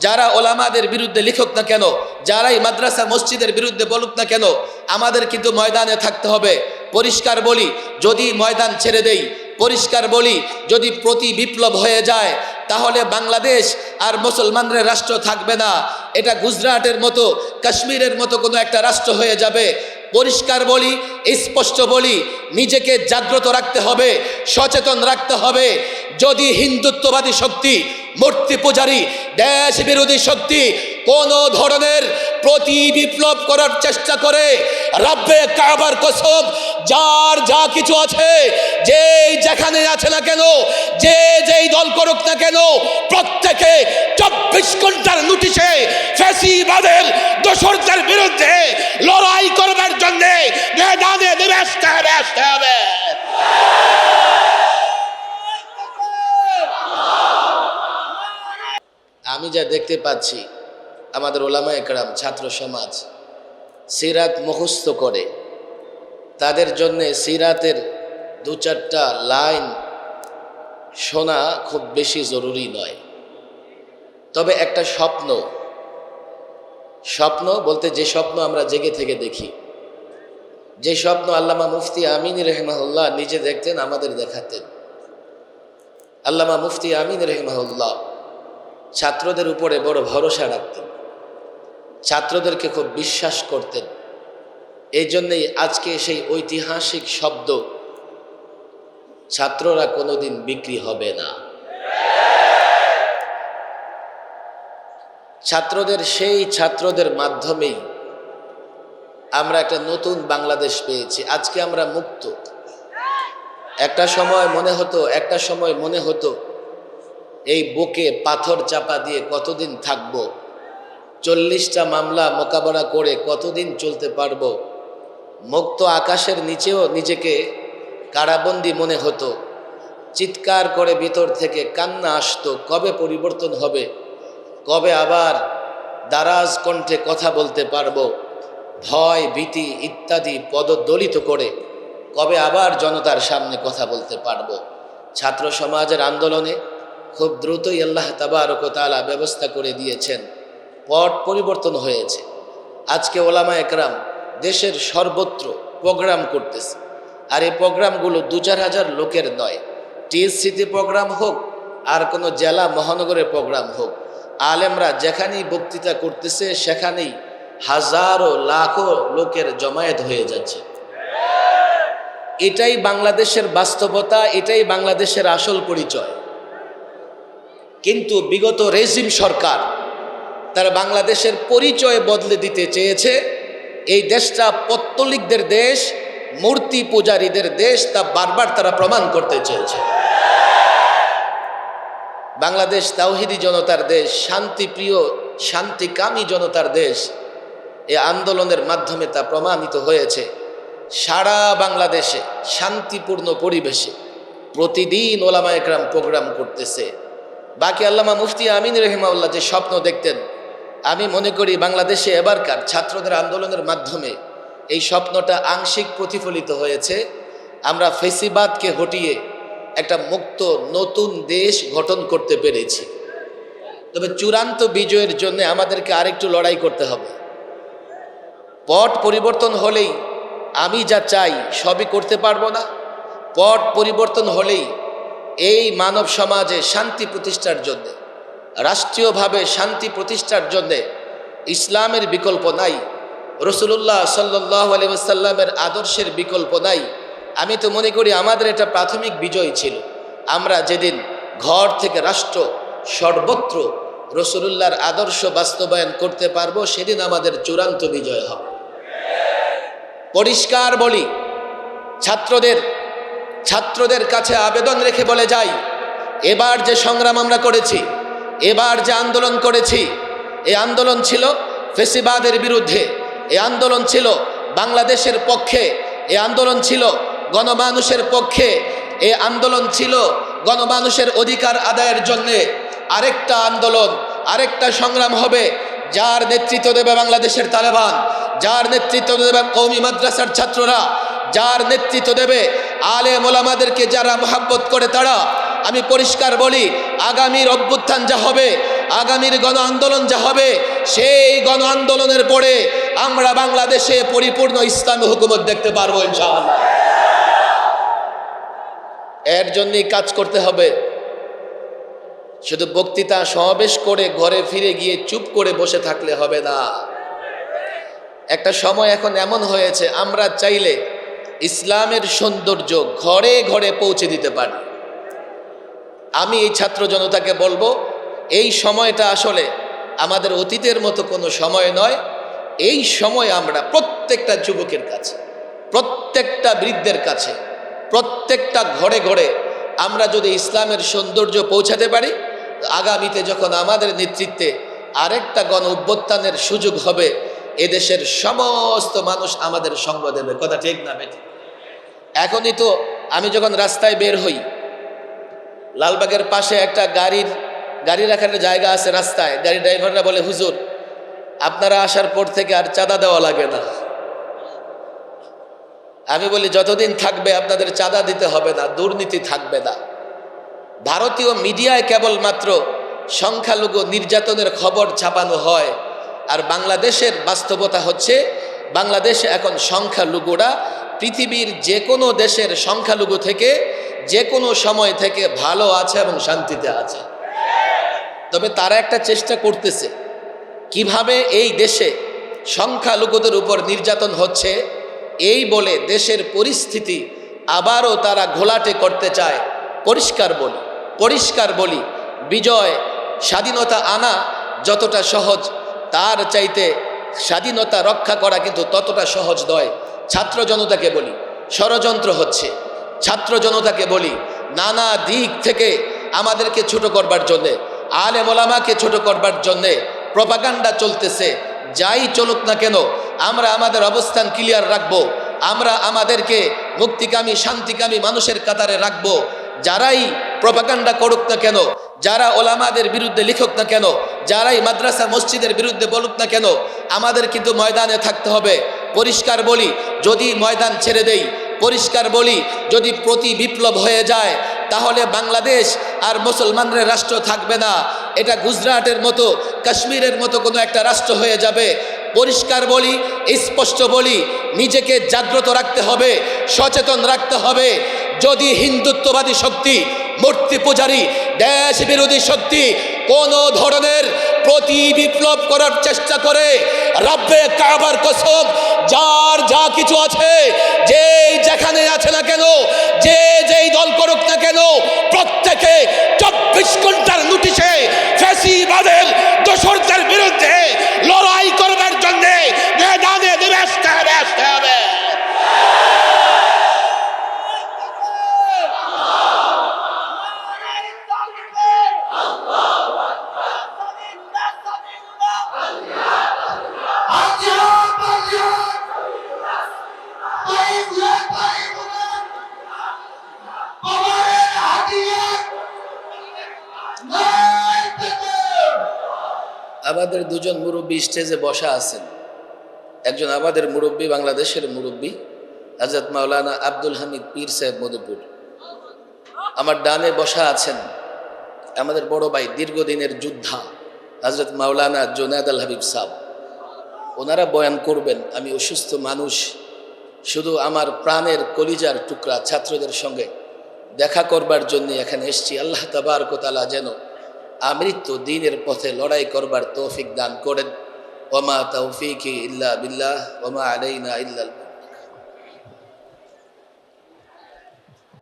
যারা ওলামাদের বিরুদ্ধে লিখুক না কেন, যারাই মাদ্রাসা মসজিদের বিরুদ্ধে বলুক না কেন, আমাদের কিন্তু ময়দানে থাকতে হবে। পরিষ্কার বলি, যদি ময়দান ছেড়ে দেই, পরিষ্কার বলি, যদি প্রতি বিপ্লব হয়ে যায়, তাহলে বাংলাদেশ আর মুসলমানদের রাষ্ট্র থাকবে না। এটা গুজরাটের মতো, কাশ্মীরের মতো কোনো একটা রাষ্ট্র হয়ে যাবে। পরিষ্কার বলি, স্পষ্ট বলি, নিজেকে জাগ্রত রাখতে হবে, সচেতন রাখতে হবে। যদি হিন্দুত্ববাদী শক্তি, মূর্তি পূজারী, দেশ বিরোধী শক্তি কোন ধরনের প্রতি বিপ্লব করার চেষ্টা করে, রব্বে কাবার কসম, যার যা কিছু আছে, যে যেখানে আছে না কেন, যে যেই দল করুক না কেন, প্রত্যেকে 24 ঘন্টার নোটিশে ফ্যাসিবাদের দোসরদের বিরুদ্ধে লড়াই করবার জন্য ময়দানে নেমে আসতে হবে। আমি যা দেখতে পাচ্ছি, আমাদের ওলামা একরাম, ছাত্র সমাজ সিরাত মুখস্থ করে, তাদের জন্যে সিরাতের 2-4টা লাইন শোনা খুব বেশি জরুরি নয়। তবে একটা স্বপ্ন বলতে যে স্বপ্ন আমরা জেগে থেকে দেখি, যে স্বপ্ন আল্লামা মুফতি আমিন রহমাহুল্লাহ নিজে দেখতেন, আমাদের দেখাতেন। আল্লামা মুফতি আমিন রহমাহুল্লাহ ছাত্রদের উপরে বড় ভরসা রাখতেন, ছাত্রদেরকে খুব বিশ্বাস করতেন। এই জন্যই আজকে সেই ঐতিহাসিক শব্দ, ছাত্ররা কোনোদিন বিক্রি হবে না। ছাত্রদের মাধ্যমেই আমরা একটা নতুন বাংলাদেশ পেয়েছি। আজকে আমরা মুক্ত। একটা সময় মনে হতো এই বুকে পাথর চাপা দিয়ে কতদিন থাকবো, 40টা মামলা মোকাবেলা করে কতদিন চলতে পারবো। মুক্ত আকাশের নিচেও নিজেকে কারাবন্দী মনে হতো। চিৎকার করে ভিতর থেকে কান্না আসতো, কবে পরিবর্তন হবে, কবে আবার দারাজ কণ্ঠে কথা বলতে পারবো। ভয়, ভীতি ইত্যাদি পদদলিত করে কবে আবার জনতার সামনে কথা বলতে পারবো। ছাত্র সমাজের আন্দোলনে খুব দ্রুতই আল্লাহ তাবারক ওয়া তাআলা ব্যবস্থা করে দিয়েছেন, পট পরিবর্তন হয়েছে। আজকে ওলামা একরাম দেশের সর্বত্র প্রোগ্রাম করতেছে, আর এই প্রোগ্রামগুলো 2-4 হাজার লোকের নয়। টিএসসিতে প্রোগ্রাম হোক আর কোনো জেলা মহানগরের প্রোগ্রাম হোক, আলেমরা যেখানেই বক্তৃতা করতেছে সেখানেই হাজারো লাখো লোকের জমায়েত হয়ে যাচ্ছে। এটাই বাংলাদেশের বাস্তবতা, এটাই বাংলাদেশের আসল পরিচয়। কিন্তু বিগত রেজিম সরকার তারা বাংলাদেশের পরিচয় বদলে দিতে চেয়েছে। এই দেশটা পত্তলিকদের দেশ, মূর্তি পূজারীদের দেশ, তা বারবার তারা প্রমাণ করতে চেয়েছে। বাংলাদেশ তাওহীদি জনতার দেশ, শান্তিপ্রিয় শান্তিকামী জনতার দেশ। এই আন্দোলনের মাধ্যমে তা প্রমাণিত হয়েছে। সারা বাংলাদেশে শান্তিপূর্ণ পরিবেশে প্রতিদিন ওলামা একরাম প্রোগ্রাম করতেছে। বাকি আল্লামা মুফতি আমিন রহিমাউল্লাহ যে স্বপ্ন দেখতেন, আমি মনে করি বাংলাদেশে এবারকার ছাত্রদের আন্দোলনের মাধ্যমে এই স্বপ্নটা আংশিক প্রতিফলিত হয়েছে। আমরা ফেসিবাদকে হটিয়ে একটা মুক্ত নতুন দেশ গঠন করতে পেরেছি। তবে চূড়ান্ত বিজয়ের জন্য আমাদেরকে আরেকটু লড়াই করতে হবে। পট পরিবর্তন হলেই আমি যা চাই সবই করতে পারবো না। পট পরিবর্তন হলেই এই মানব সমাজে শান্তি প্রতিষ্ঠার জন্য, রাষ্ট্রীয়ভাবে শান্তি প্রতিষ্ঠার জন্য ইসলামের বিকল্প নাই, রাসূলুল্লাহ সাল্লাল্লাহু আলাইহি ওয়াসাল্লামের আদর্শের বিকল্প নাই। আমি তো মনে করি আমাদের এটা প্রাথমিক বিজয় ছিল। আমরা যেদিন ঘর থেকে রাষ্ট্র সর্বত্র রাসূলুল্লাহর আদর্শ বাস্তবায়ন করতে পারবো, সেদিন আমাদের চূড়ান্ত বিজয় হবে। পরিষ্কার বলি, ছাত্রদের কাছে আবেদন রেখে বলে যাই, এবার যে সংগ্রাম আমরা করেছি, এবার যে আন্দোলন করেছি, এই আন্দোলন ছিল ফেসিবাদের বিরুদ্ধে, এই আন্দোলন ছিল বাংলাদেশের পক্ষে, এই আন্দোলন ছিল গণমানুষের পক্ষে, এই আন্দোলন ছিল গণমানুষের অধিকার আদায়ের জন্যে। আরেকটা আন্দোলন, আরেকটা সংগ্রাম হবে, যার নেতৃত্ব দেবে বাংলাদেশের তালেবান, যার নেতৃত্ব দেবে কওমি মাদ্রাসার ছাত্ররা, যার নেতৃত্ব দেবে আলেম ওলামাদেরকে যারা মহব্বত করে তারা। আমি পরিষ্কার বলি, আগামীর অভ্যুত্থান যা হবে, আগামীর গণ আন্দোলন যা হবে, সেই গণ আন্দোলনের পরে আমরা বাংলাদেশে পরিপূর্ণ ইসলামী হুকুমত দেখতে পারবো ইনশাআল্লাহ। এর জন্যই কাজ করতে হবে। শুধু বক্তৃতা সমাবেশ করে ঘরে ফিরে গিয়ে চুপ করে বসে থাকলে হবে না। একটা সময় এখন এমন হয়েছে, আমরা চাইলে ইসলামের সৌন্দর্য ঘরে ঘরে পৌঁছে দিতে পারি। আমি এই ছাত্র জনতাকে বলবো, এই সময়টা আসলে আমাদের অতীতের মতো কোনো সময় নয়। এই সময় আমরা প্রত্যেকটা যুবকের কাছে, প্রত্যেকটা বৃদ্ধের কাছে, প্রত্যেকটা ঘরে ঘরে আমরা যদি ইসলামের সৌন্দর্য পৌঁছাতে পারি, আগামীতে যখন আমাদের নেতৃত্বে আরেকটা গণ অভ্যুত্থানের সুযোগ হবে, এদেশের সমস্ত মানুষ আমাদের সঙ্গ দেবে। কথা ঠিক না বেঠিক? এখনই তো আমি যখন রাস্তায় বের হই, লালবাগের পাশে একটা গাড়ি রাখার জায়গা আছে রাস্তায়। গাড়ি ড্রাইভাররা বলে, হুজুর আপনারা আসার পর থেকে আর চাঁদা দেওয়া লাগে না। আমি বলি, যতদিন থাকবে আপনাদের চাঁদা দিতে হবে না, দুর্নীতি থাকবে না। ভারতীয় মিডিয়ায় কেবলমাত্র সংখ্যালঘু নির্যাতনের খবর ছাপানো হয়, আর বাংলাদেশের বাস্তবতা হচ্ছে, বাংলাদেশে এখন সংখ্যালঘুরা পৃথিবীর যে কোনো দেশের সংখ্যালঘু থেকে যে কোনো সময় থেকে ভালো আছে এবং শান্তিতে আছে। তবে তারা একটা চেষ্টা করতেছে, কিভাবে এই দেশে সংখ্যালঘুদের উপর নির্যাতন হচ্ছে এই বলে দেশের পরিস্থিতি আবারও তারা ঘোলাটে করতে চায়। পরিষ্কার বলি, বিজয় স্বাধীনতা আনা যতটা সহজ, তার চাইতে স্বাধীনতা রক্ষা করা কিন্তু ততটা সহজ নয়। ছাত্র জনতাকে বলি, ষড়যন্ত্র হচ্ছে। ছাত্র জনতাকে বলি, নানা দিক থেকে আমাদেরকে ছোট করবার জন্যে, আলেম ওলামাকে ছোট করবার জন্যে প্রপাগান্ডা চলতেছে। যাই চলুক না কেন, আমরা আমাদের অবস্থান ক্লিয়ার রাখবো। আমরা আমাদেরকে মুক্তিকামী শান্তিকামী মানুষের কাতারে রাখবো। যারাই প্রপাগান্ডা করুক না কেন, যারা ওলামাদের বিরুদ্ধে লিখুক না কেন, যারাই মাদ্রাসা মসজিদের বিরুদ্ধে বলুক না কেন, আমাদের কিন্তু ময়দানে থাকতে হবে। পরিষ্কার বলি, যদি ময়দান ছেড়ে দেই, পরিষ্কার বলি, যদি প্রতি বিপ্লব হয়ে যায়, তাহলে বাংলাদেশ আর মুসলমানদের রাষ্ট্র থাকবে না। এটা গুজরাটের মতো, কাশ্মীরের মতো কোনো একটা রাষ্ট্র হয়ে যাবে। পরিষ্কার বলি, স্পষ্ট বলি, নিজেকে জাগ্রত রাখতে হবে, সচেতন রাখতে হবে। যদি হিন্দুত্ববাদী শক্তি, মূর্তি পূজারী, দেশ বিরোধী শক্তি কোন ধরনের প্রতি বিপ্লব করার চেষ্টা করে, রব্বে কাবার কসম, যার যা কিছু আছে, যে যেখানে আছে না কেন, যে যেই দল করুক না কেন, প্রত্যেকে 24 ঘন্টার নোটিশে ফ্যাসিবাদের দোসরদের বিরুদ্ধে লড়াই করবার জন্য ময়দানে নেমে আসতে হবে। আমাদের দুজন মুরব্বী স্টেজে বসা আছেন। একজন আমাদের মুরব্বী, বাংলাদেশের মুরব্বী হযরত মাওলানা আব্দুল হামিদ পীর সাহেব মধুপুর। আমার ডানে বসা আছেন আমাদের বড় ভাই, দীর্ঘদিনের যোদ্ধা হযরত মাওলানা জুনায়েদ আল হাবিব সাহেব। ওনারা বয়ান করবেন। আমি অসুস্থ মানুষ, শুধু আমার প্রাণের কলিজার টুকরা ছাত্রদের সঙ্গে দেখা করবার জন্য এখানে এসেছি। আল্লাহ তাবারক ওয়া তাআলা যেন আমৃত্যু দ্বীনের পথে লড়াই করবার তৌফিক দান করেন। ওমা তৌফিকি ইল্লা বিল্লাহ ওমা আলাইনা ইল্লাল